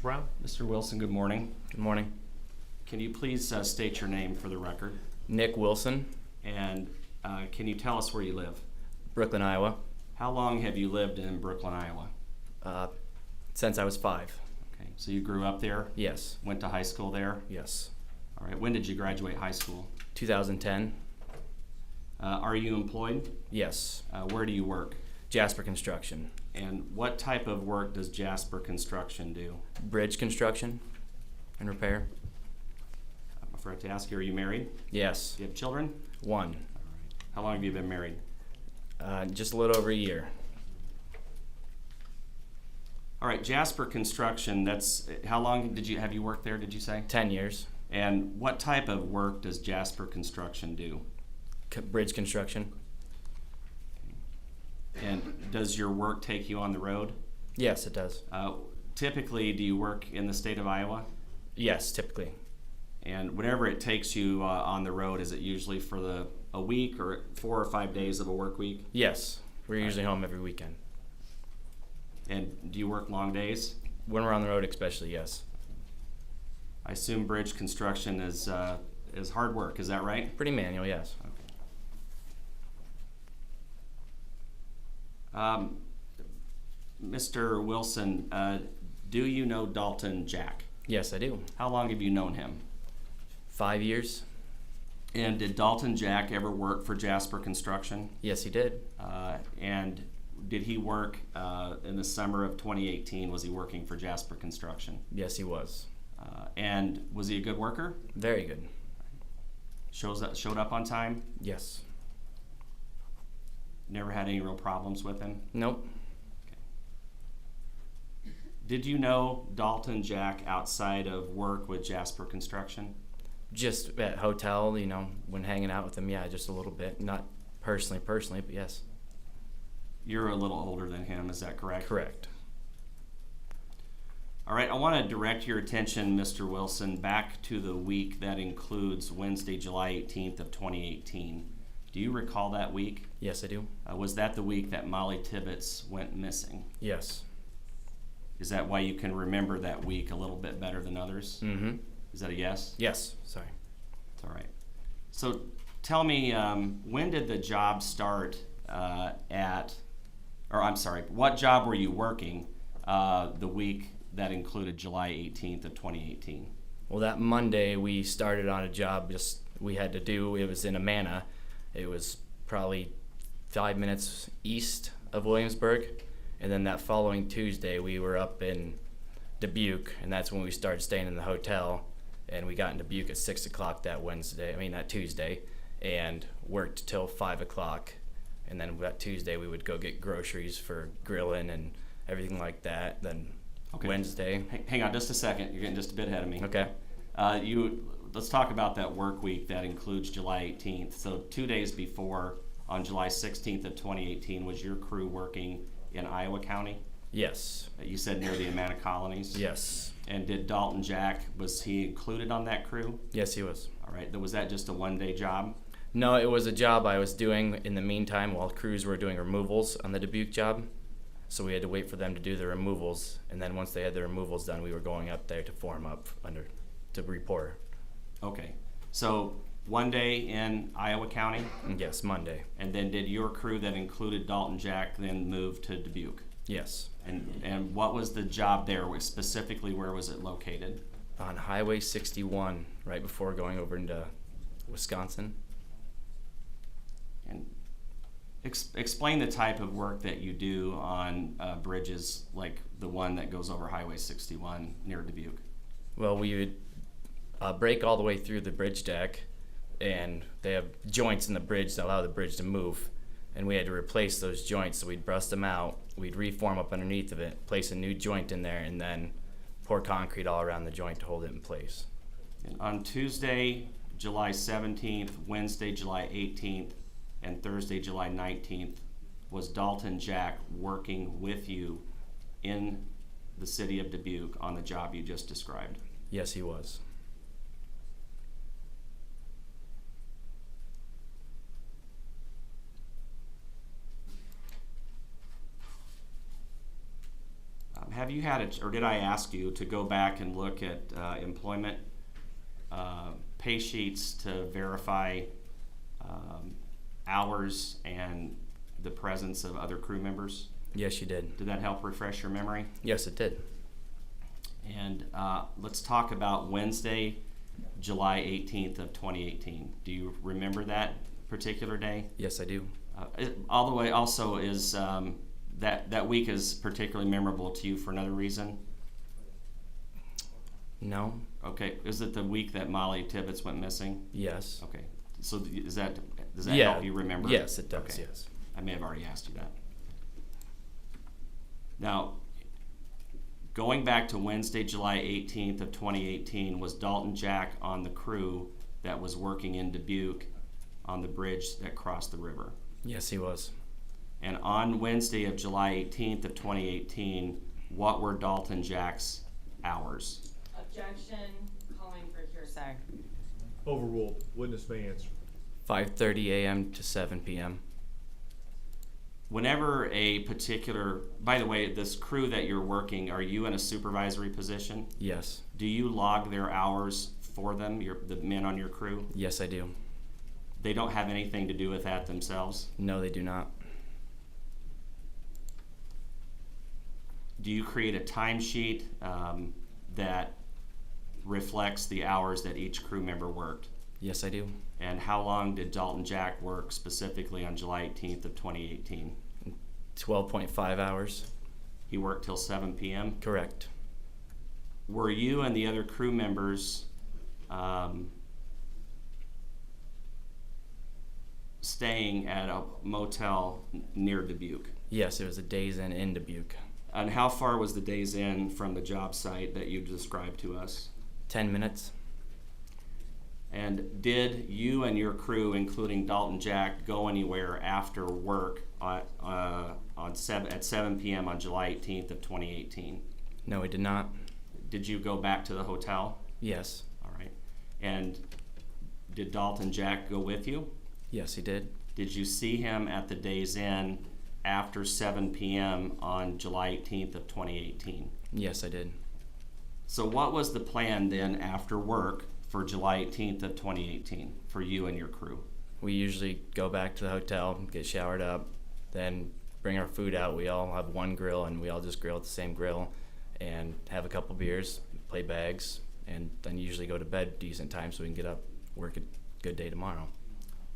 Brown. Mr. Wilson, good morning. Good morning. Can you please state your name for the record? Nick Wilson, And can you tell us where you live? Brooklyn, Iowa. How long have you lived in Brooklyn, Iowa? Since I was 5. Okay, so you grew up there? Yes. Went to high school there? Yes. All right, when did you graduate high school? 2010. Are you employed? Yes. Where do you work? Jasper Construction. And what type of work does Jasper Construction do? Bridge construction and repair. I forgot to ask you, are you married? Yes. Do you have children? 1. All right. How long have you been married? Just a little over a year. All right, Jasper Construction, that's, how long have you worked there, did you say? 10 years. And what type of work does Jasper Construction do? Bridge construction. And does your work take you on the road? Yes, it does. Typically, do you work in the state of Iowa? Yes, typically. And whenever it takes you on the road, is it usually for a week or 4 or 5 days of a work week? Yes. We're usually home every weekend. And do you work long days? When we're on the road especially, yes. I assume bridge construction is hard work, is that right? Pretty manual, yes. Mr. Wilson, do you know Dalton Jack? Yes, I do. How long have you known him? 5 years. And did Dalton Jack ever work for Jasper Construction? Yes, he did. And did he work in the summer of 2018? Was he working for Jasper Construction? Yes, he was. And was he a good worker? Very good. Showed up on time? Yes. Never had any real problems with him? Nope. Did you know Dalton Jack outside of work with Jasper Construction? Just at hotel, when hanging out with him, yeah, just a little bit. Not personally, but yes. You're a little older than him, is that correct? Correct. All right, I want to direct your attention, Mr. Wilson, back to the week that includes Wednesday, July 18th of 2018. Do you recall that week? Yes, I do. Was that the week that Mollie Tibbetts went missing? Yes. Is that why you can remember that week a little bit better than others? Mm-hmm. Is that a yes? Yes, sorry. It's all right. So tell me, when did the job start what job were you working the week that included July 18th of 2018? Well, that Monday we started on a job we had to do. It was in Amana. It was probably 5 minutes east of Williamsburg. And then that following Tuesday we were up in Dubuque, and that's when we started staying in the hotel. And we got in Dubuque at 6 o'clock that Tuesday, and worked till 5 o'clock. And then that Tuesday we would go get groceries for grilling and everything like that. Then Okay. Wednesday. Hang on just a second. You're getting just a bit ahead of me. Okay. Let's talk about that work week that includes July 18th. So 2 days before, on July 16th of 2018, was your crew working in Iowa County? Yes. You said near the Amana colonies? Yes. And did Dalton Jack, was he included on that crew? Yes, he was. All right. Was that just a one-day job? No, it was a job I was doing in the meantime while crews were doing removals on the Dubuque job. So we had to wait for them to do the removals, and then once they had the removals done, we were going up there to form up to report. Okay. So one day in Iowa County? Yes, Monday. And then did your crew that included Dalton Jack then move to Dubuque? Yes. And what was the job there? Specifically, where was it located? On Highway 61, right before going over into Wisconsin. And explain the type of work that you do on bridges like the one that goes over Highway 61 near Dubuque. Well, we would break all the way through the bridge deck, and they have joints in the bridge that allow the bridge to move. And we had to replace those joints, so we'd bust them out, we'd reform up underneath of it, place a new joint in there, and then pour concrete all around the joint to hold it in place. And on Tuesday, July 17th, Wednesday, July 18th, and Thursday, July 19th, was Dalton Jack working with you in the city of Dubuque on the job you just described? Yes, he was. Have you had it, or did I ask you to go back and look at employment pay sheets to verify hours and the presence of other crew members? Yes, you did. Did that help refresh your memory? Yes, it did. And let's talk about Wednesday, July 18th of 2018. Do you remember that particular day? Yes, I do. All the way also is that week is particularly memorable to you for another reason? No. Okay. Is it the week that Mollie Tibbetts went missing? Yes. Okay. So does that Yeah. help you remember? Yes, it does. Okay. Yes. I may have already asked you that. Now, going back to Wednesday, July 18th of 2018, was Dalton Jack on the crew that was working in Dubuque on the bridge that crossed the river? Yes, he was. And on Wednesday of July 18th of 2018, what were Dalton Jack's hours? Objection, calling for hearsay. Overruled. Witness may answer. 5:30 a.m. to 7 p.m. Whenever a particular, by the way, this crew that you're working, are you in a supervisory position? Yes. Do you log their hours for them, the men on your crew? Yes, I do. They don't have anything to do with that themselves? No, they do not. Do you create a timesheet that reflects the hours that each crew member worked? Yes, I do. And how long did Dalton Jack work specifically on July 18th of 2018? 12.5 hours. He worked till 7 p.m.? Correct. Were you and the other crew members staying at a motel near Dubuque? Yes, it was a Days Inn in Dubuque. And how far was the Days Inn from the job site that you described to us? 10 minutes. And did you and your crew, including Dalton Jack, go anywhere after work at 7 p.m. on July 18th of 2018? No, we did not. Did you go back to the hotel? Yes. All right. And did Dalton Jack go with you? Yes, he did. Did you see him at the Days Inn after 7 p.m. on July 18th of 2018? Yes, I did. So what was the plan then after work for July 18th of 2018 for you and your crew? We usually go back to the hotel, get showered up, then bring our food out. We all have one grill, and we all just grill at the same grill and have a couple beers, play bags, and then usually go to bed decent time so we can get up, work a good day tomorrow.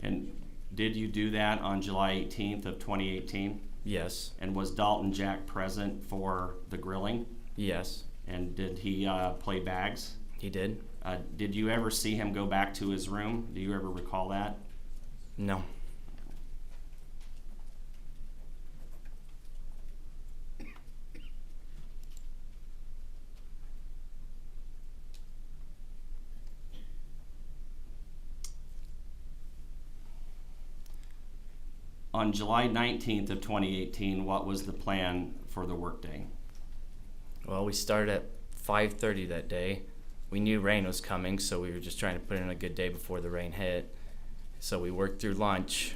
And did you do that on July 18th of 2018? Yes. And was Dalton Jack present for the grilling? Yes, And did he play bags? he did. Did you ever see him go back to his room? Do you ever recall that? No. On July 19th of 2018, what was the plan for the workday? Well, we started at 5:30 that day. We knew rain was coming, so we were just trying to put in a good day before the rain hit. So we worked through lunch,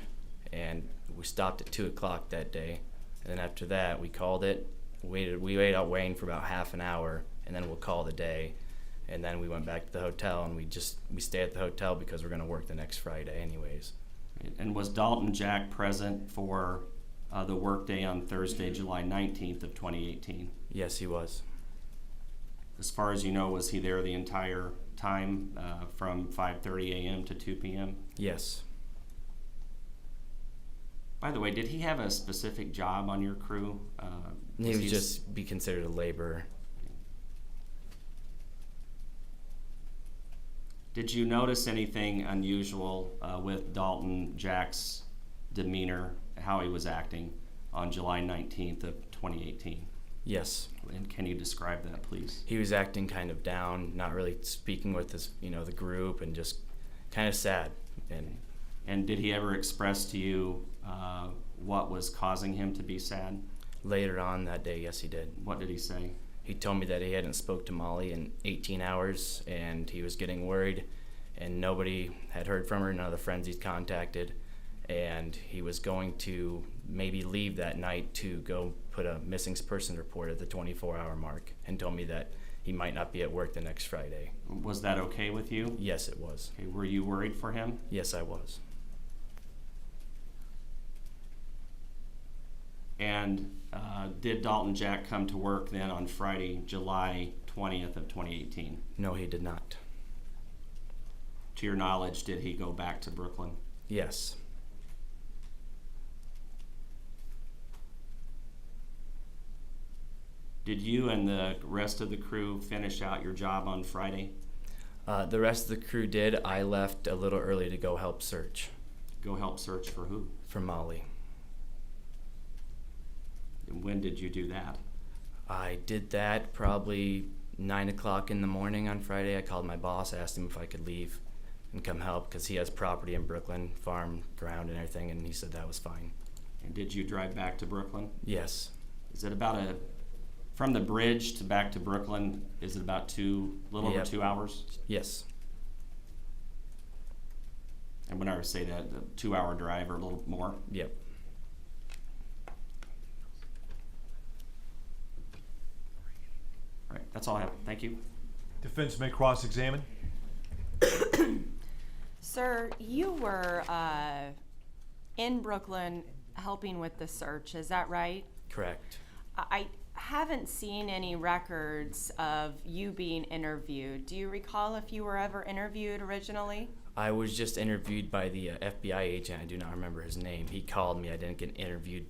and we stopped at 2 o'clock that day. And then after that, we called it. We waited out rain for about half an hour, and then we'll call the day. And then we went back to the hotel, and we stayed at the hotel because we're going to work the next Friday anyways. And was Dalton Jack present for the workday on Thursday, July 19th of 2018? Yes, he was. As far as you know, was he there the entire time from 5:30 a.m. to 2 p.m.? Yes. By the way, did he have a specific job on your crew? He would just be considered a laborer. Did you notice anything unusual with Dalton Jack's demeanor, how he was acting on July 19th of 2018? Yes. And can you describe that, please? He was acting kind of down, not really speaking with his, the group, and just kind of sad. And did he ever express to you what was causing him to be sad? Later on that day, yes, he did. What did he say? He told me that he hadn't spoke to Mollie in 18 hours, and he was getting worried, and nobody had heard from her, none of the friends he'd contacted, and he was going to maybe leave that night to go put a missing person report at the 24-hour mark and told me that he might not be at work the next Friday. Was that okay with you? Yes, it was. Okay, were you worried for him? Yes, I was. And did Dalton Jack come to work then on Friday, July 20th of 2018? No, he did not. To your knowledge, did he go back to Brooklyn? Yes. Did you and the rest of the crew finish out your job on Friday? The rest of the crew did. I left a little early to go help search Go help search for who? for Mollie. And when did you do that? I did that probably 9 o'clock in the morning on Friday. I called my boss, asked him if I could leave and come help because he has property in Brooklyn, farm, ground, and everything, and he said that was fine. And did you drive back to Brooklyn? Yes. Is it about from the bridge to back to Brooklyn, is it about little over Yep. 2 hours? Yes. And when I say that, the 2-hour drive or a little more? Yep. All right, that's all I have. Thank you. Defense may cross-examine. Sir, you were in Brooklyn helping with the search, is that right? Correct. I haven't seen any records of you being interviewed. Do you recall if you were ever interviewed originally? I was just interviewed by the FBI agent. I do not remember his name. He called me. I didn't get interviewed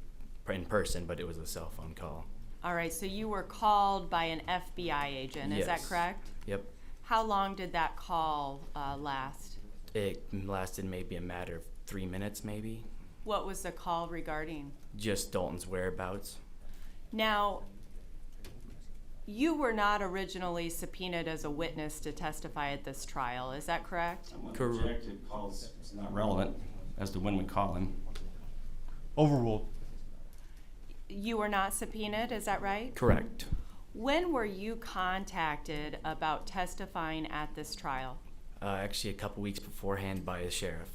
in person, but it was a cell phone call. All right, so you were called by an FBI agent, is that Yes. correct? Yep. How long did that call last? It lasted maybe a matter of 3 minutes, maybe. What was the call regarding? Just Dalton's whereabouts. Now, you were not originally subpoenaed as a witness to testify at this trial, is that correct? Correct. Rejected calls is not relevant as to when we call him. Overruled. You were not subpoenaed, is that right? Correct. When were you contacted about testifying at this trial? Actually, a couple weeks beforehand by the sheriff.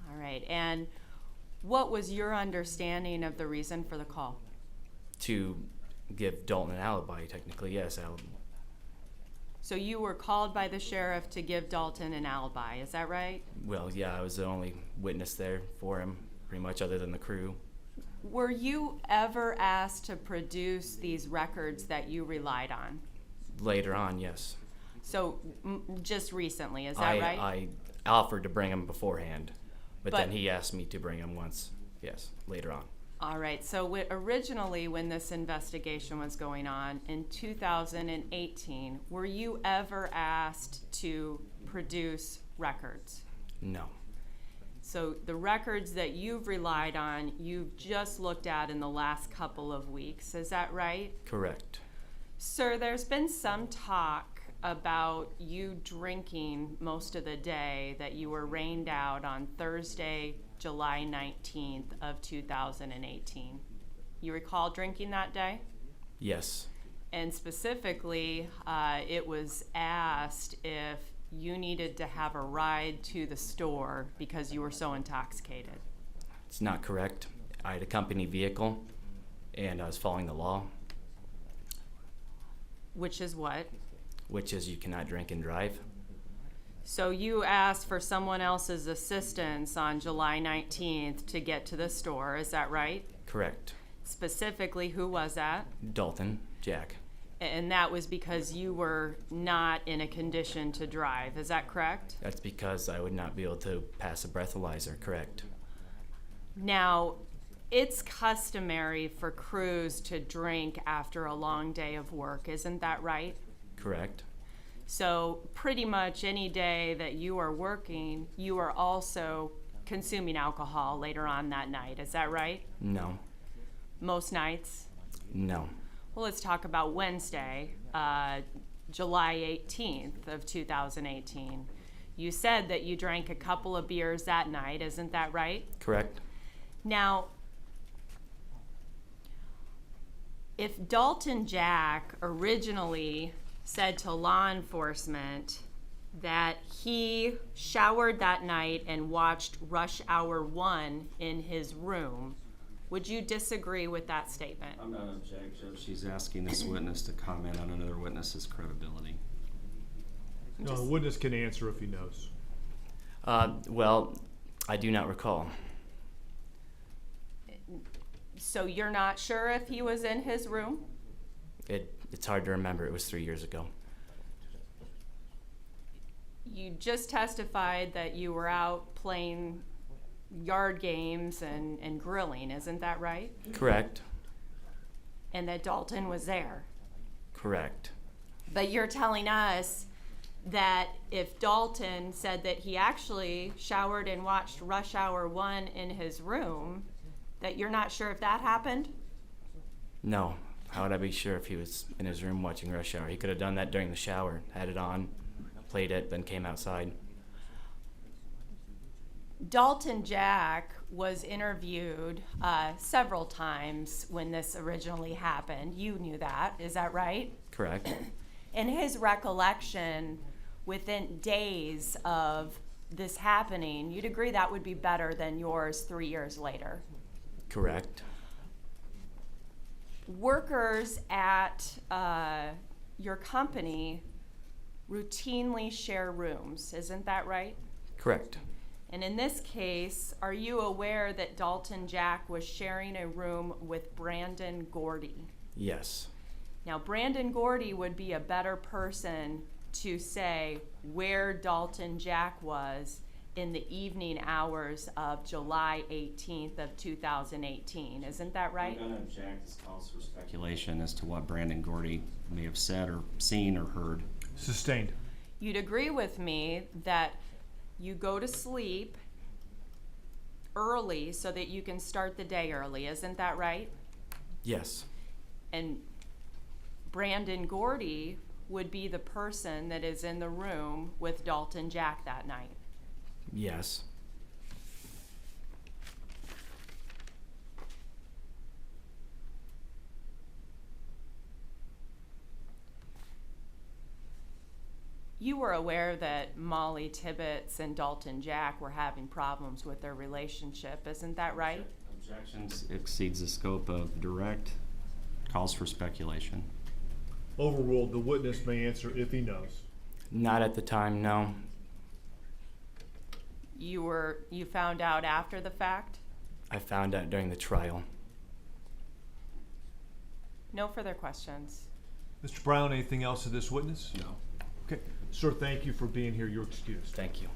All right, and what was your understanding of the reason for the call? To give Dalton an alibi, technically, yes. So you were called by the sheriff to give Dalton an alibi, is that right? Well, yeah, I was the only witness there for him, pretty much, other than the crew. Were you ever asked to produce these records that you relied on? Later on, yes. So just recently, is that right? I offered to bring him beforehand, but But- then he asked me to bring him once, yes, later on. All right, so originally when this investigation was going on in 2018, were you ever asked to produce records? No. So the records that you've relied on, you've just looked at in the last couple of weeks, is that right? Correct. Sir, there's been some talk about you drinking most of the day, that you were rained out on Thursday, July 19th of 2018. You recall drinking that day? Yes. And specifically, it was asked if you needed to have a ride to the store because you were so intoxicated. It's not correct. I had a company vehicle, and I was following the law, Which is what? which is you cannot drink and drive. So you asked for someone else's assistance on July 19th to get to the store, is that right? Correct. Specifically, who was that? Dalton Jack. And that was because you were not in a condition to drive, is that correct? That's because I would not be able to pass a breathalyzer, correct? Now, it's customary for crews to drink after a long day of work, isn't that right? Correct. So pretty much any day that you are working, you are also consuming alcohol later on that night, is that right? No. Most nights? No. Well, let's talk about Wednesday, July 18th of 2018. You said that you drank a couple of beers that night, isn't that right? Correct. Now, if Dalton Jack originally said to law enforcement that he showered that night and watched Rush Hour 1 in his room, Would you disagree with that statement? I'm not objecting. She's asking this witness to comment on another witness's credibility. No, the witness can answer if he knows. Well, I do not recall. So you're not sure if he was in his room? It's hard to remember. It was 3 years ago. You just testified that you were out playing yard games and grilling, isn't that right? Correct. And that Dalton was there. Correct. But you're telling us that if Dalton said that he actually showered and watched Rush Hour 1 in his room, that you're not sure if that happened? No. How would I be sure if he was in his room watching Rush Hour? He could have done that during the shower, had it on, played it, then came outside. Dalton Jack was interviewed several times when this originally happened. You knew that, is that right? Correct. In his recollection, within days of this happening, you'd agree that would be better than yours 3 years later. Correct. Workers at your company routinely share rooms, isn't that right? Correct. And in this case, are you aware that Dalton Jack was sharing a room with Brandon Gordy? Yes. Now, Brandon Gordy would be a better person to say where Dalton Jack was in the evening hours of July 18th of 2018. Isn't that right? I'm going to object. This calls for speculation as to what Brandon Gordy may have said or seen or heard. Sustained. You'd agree with me that you go to sleep early so that you can start the day early. Isn't that right? Yes. And Brandon Gordy would be the person that is in the room with Dalton Jack that night. Yes. You were aware that Mollie Tibbetts and Dalton Jack were having problems with their relationship, isn't that right? Objections exceeds the scope of direct, calls for speculation. Overruled. The witness may answer if he knows. Not at the time, no. You found out after the fact? I found out during the trial. No further questions. Mr. Brown, anything else to this witness? No. Okay. Sir, thank you for being here. You're excused. Thank you.